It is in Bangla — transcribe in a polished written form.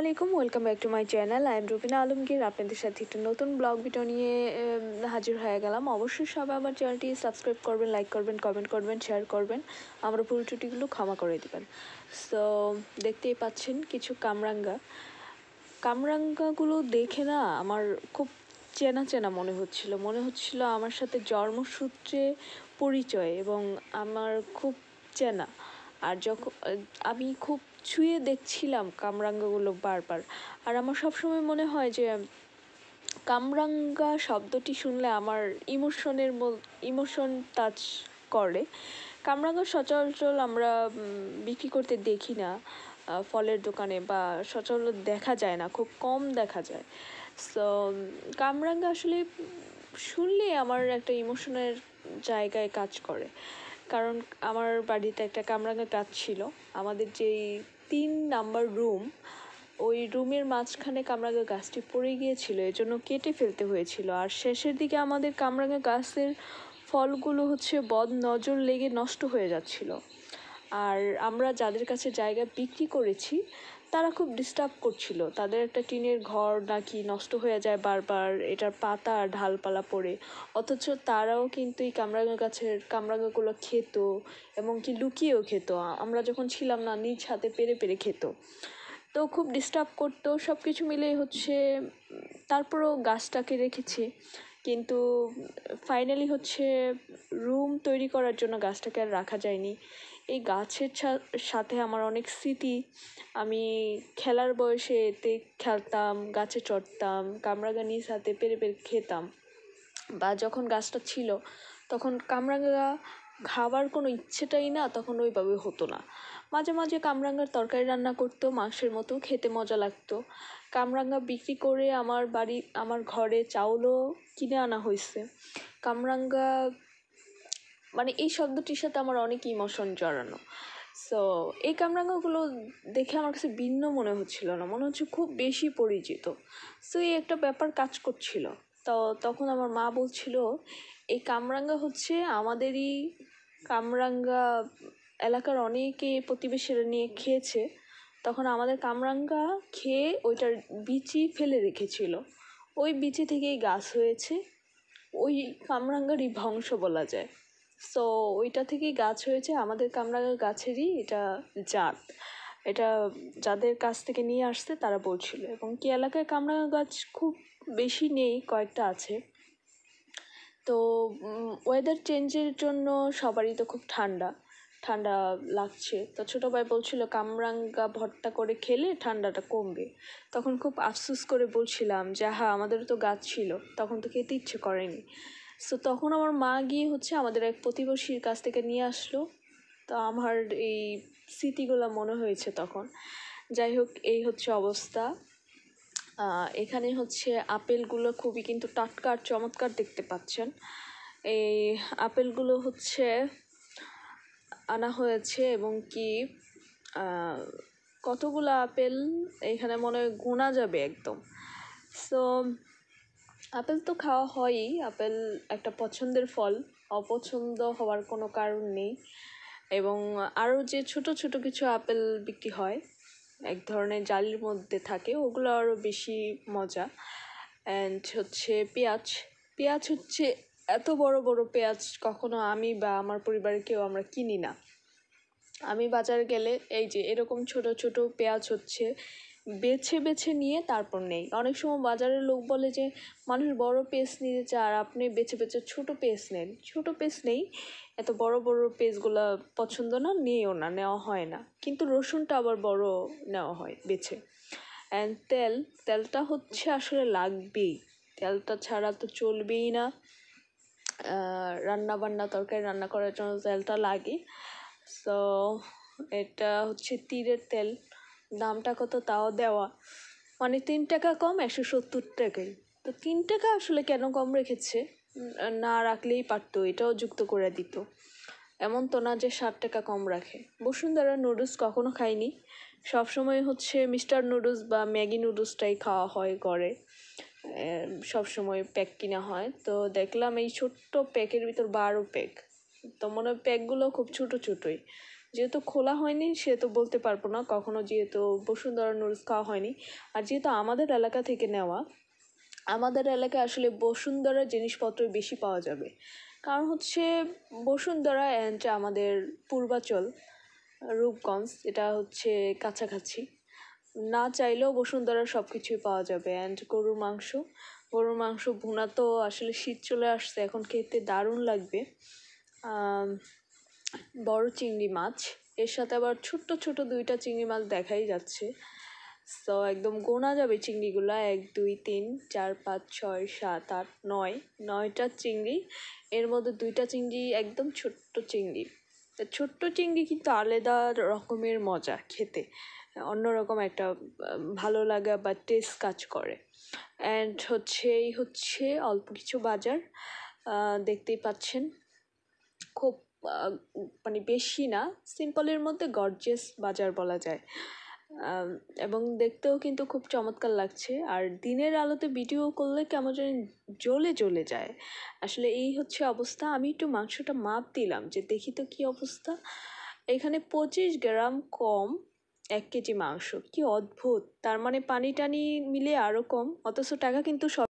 আলাইকুম, welcome back to my channel. I am Rubina Alamgir. আপনাদের সাথে একটা নতুন ব্লগ ভিডিও নিয়ে হাজির হয়ে গেলাম। অবশ্যই সবাই আমার চ্যানেলটি সাবস্ক্রাইব করবেন, লাইক করবেন, কমেন্ট করবেন, শেয়ার করবেন, আমার ভুল ত্রুটিগুলো ক্ষমা করে দেবেন। সো দেখতেই পাচ্ছেন কিছু কামরাঙ্গাগুলো দেখে না আমার খুব চেনা চেনা মনে হচ্ছিল আমার সাথে জন্মসূত্রে পরিচয় এবং আমার খুব চেনা। আর যখন আমি খুব ছুঁয়ে দেখছিলাম কামরাঙ্গাগুলো বারবার, আর আমার সবসময় মনে হয় যে কামরাঙ্গা শব্দটি শুনলে আমার ইমোশন টাচ করে। কামরাঙ্গা সচরাচর আমরা বিক্রি করতে দেখি না ফলের দোকানে, বা সচরাচর দেখা যায় না, খুব কম দেখা যায়। সো কামরাঙ্গা আসলে শুনলে আমার একটা ইমোশনের জায়গায় কাজ করে, কারণ আমার বাড়িতে একটা কামরাঙ্গা গাছ ছিল। আমাদের যেই 3 নাম্বার রুম, ওই রুমের মাঝখানে কামরাঙ্গা গাছটি পড়ে গিয়েছিল, এজন্য কেটে ফেলতে হয়েছিল। আর শেষের দিকে আমাদের কামরাঙ্গা গাছের ফলগুলো বদ নজর লেগে নষ্ট হয়ে যাচ্ছিল। আর আমরা যাদের কাছে জায়গা বিক্রি করেছি তারা খুব ডিস্টার্ব করছিল। তাদের একটা টিনের ঘর নাকি নষ্ট হয়ে যায় বারবার, এটার পাতা আর ঢালপালা পড়ে, অথচ তারাও কিন্তু এই কামরাঙ্গাগুলো খেত, এবং কি লুকিয়েও খেত। আমরা যখন ছিলাম না, নিজ হাতে পেরে পেরে খেত। তো খুব ডিস্টার্ব করতো। সব কিছু মিলেই তারপরেও গাছটাকে রেখেছি, কিন্তু ফাইনালি রুম তৈরি করার জন্য গাছটাকে আর রাখা যায়নি। এই গাছের সাথে আমার অনেক স্মৃতি। আমি খেলার বয়সে এতে খেলতাম, গাছে চড়তাম, কামরাঙ্গা নিজ হাতে পেরে পেরে খেতাম। বা যখন গাছটা ছিল তখন কামরাঙ্গা খাওয়ার কোনো ইচ্ছেটাই না, তখন ওইভাবে হতো না। মাঝে মাঝে কামরাঙ্গার তরকারি রান্না করতো, মাংসের মতো খেতে মজা লাগতো। কামরাঙ্গা বিক্রি করে আমার ঘরে চাউলও কিনে আনা হয়েছে। কামরাঙ্গা মানে এই শব্দটির সাথে আমার অনেক ইমোশন জড়ানো। সো এই কামরাঙ্গাগুলো দেখে আমার কাছে ভিন্ন মনে হচ্ছিল না, মনে হচ্ছে খুব বেশি পরিচিত। সো এই একটা ব্যাপার কাজ করছিল। তো তখন আমার মা বলছিল এই কামরাঙ্গা আমাদেরই কামরাঙ্গা এলাকার অনেকে প্রতিবেশীরা নিয়ে খেয়েছে। তখন আমাদের কামরাঙ্গা খেয়ে ওইটার বিচি ফেলে রেখেছিল, ওই বিচি থেকেই গাছ হয়েছে, ওই কামরাঙ্গারই বংশ বলা যায়। সো ওইটা থেকেই গাছ হয়েছে, আমাদের কামরাঙ্গা গাছেরই এটা জাত। এটা যাদের কাছ থেকে নিয়ে আসছে তারা বলছিল। এবং কি এলাকায় কামরাঙ্গা গাছ খুব বেশি নেই, কয়েকটা আছে। তো ওয়েদার চেঞ্জের জন্য সবারই তো খুব ঠান্ডা ঠান্ডা লাগছে। তো ছোটো ভাই বলছিল কামরাঙ্গা ভর্তা করে খেলে ঠান্ডাটা কমবে। তখন খুব আফসোস করে বলছিলাম যে হ্যাঁ, আমাদেরও তো গাছ ছিল, তখন তো খেতে ইচ্ছে করেনি। সো তখন আমার মা গিয়ে আমাদের এক প্রতিবেশীর কাছ থেকে নিয়ে আসলো। তো আমার এই স্মৃতিগুলো মনে হয়েছে তখন। যাই হোক, এই অবস্থা। এখানে আপেলগুলো খুবই কিন্তু টাটকা আর চমৎকার দেখতে পাচ্ছেন। এই আপেলগুলো আনা হয়েছে, এবং কি কতগুলো আপেল এখানে মনে হয় গোনা যাবে একদম। সো আপেল তো খাওয়া হয়ই, আপেল একটা পছন্দের ফল, অপছন্দ হওয়ার কোনো কারণ নেই। এবং আরও যে ছোট ছোট কিছু আপেল বিক্রি হয়, এক ধরনের জালির মধ্যে থাকে, ওগুলো আরও বেশি মজা। অ্যান্ড পেঁয়াজ পেঁয়াজ এত বড় বড় পেঁয়াজ কখনো আমি বা আমার পরিবারের কেউ আমরা কিনি না। আমি বাজারে গেলে এই যে এরকম ছোট ছোট পেঁয়াজ বেছে বেছে নিয়ে তারপর নেই। অনেক সময় বাজারের লোক বলে যে মানুষ বড় পেঁয়াজ নিতে চায় আর আপনি বেছে বেছে ছোট পেঁয়াজ নেন। ছোট পেঁয়াজ নেই, এত বড় বড় পেঁয়াজগুলো পছন্দ না, নিয়েও না, নেওয়া হয় না। কিন্তু রসুনটা আবার বড় নেওয়া হয় বেছে। অ্যান্ড তেলটা আসলে লাগবেই, তেলটা ছাড়া তো চলবেই না। তরকারি রান্না করার জন্য তেলটা লাগে। সো এটা তীরের তেল, দামটা কত তাও দেওয়া, মানে 3 টাকা কম 170 টাকায়। তো 3 টাকা আসলে কেন কম রেখেছে, না রাখলেই পারতো, এটাও যুক্ত করে দিত। এমন তো না যে 60 টাকা কম রাখে। বসুন্ধরা নুডলস কখনো খাইনি, সবসময় মিস্টার নুডলস বা ম্যাগি নুডলসটাই খাওয়া হয় ঘরে। সবসময় প্যাক কিনা হয়। তো দেখলাম এই ছোট্ট প্যাকের ভিতর 12 প্যাক। তো মনে হয় প্যাকগুলো খুব ছোটোই, যেহেতু খোলা হয়নি সেহেতু বলতে পারবো না কখনো, যেহেতু বসুন্ধরা নুডলস খাওয়া হয়নি। আর যেহেতু আমাদের এলাকা থেকে নেওয়া, আমাদের এলাকায় আসলে বসুন্ধরার জিনিসপত্র বেশি পাওয়া যাবে। কারণ হচ্ছে বসুন্ধরা অ্যান্ড আমাদের পূর্বাচল রূপগঞ্জ এটা হচ্ছে কাছাকাছি, না চাইলেও বসুন্ধরার সব কিছুই পাওয়া যাবে। অ্যান্ড গরুর মাংস ভুনা তো আসলে শীত চলে আসছে, এখন খেতে দারুণ লাগবে। বড় চিংড়ি মাছ, এর সাথে আবার ছোট্ট ছোট 2টা চিংড়ি মাছ দেখাই যাচ্ছে। সো একদম গোনা যাবে চিংড়িগুলো, 1 2 3 4 5 6 7 8 9, 9টা চিংড়ি। এর মধ্যে 2টা চিংড়ি একদম ছোট্ট চিংড়ি। ছোট্ট চিংড়ি কিন্তু আলাদা রকমের মজা খেতে, অন্যরকম একটা ভালো লাগা বা টেস্ট কাজ করে। অ্যান্ড হচ্ছে অল্প কিছু বাজার, দেখতেই পাচ্ছেন, খুব মানে বেশি না, সিম্পলের মধ্যে গর্জিয়াস বাজার বলা যায়। এবং দেখতেও কিন্তু খুব চমৎকার লাগছে। আর দিনের আলোতে ভিডিও করলে কেমন যেন জ্বলে যায়। আসলে এই হচ্ছে অবস্থা। আমি একটু মাংসটা মাপ দিলাম যে দেখি তো কী অবস্থা। এখানে 25 গ্রাম কম 1 কেজি মাংস, কি অদ্ভুত! তার মানে পানি টানি মিলে আরও কম, অথচ টাকা কিন্তু সব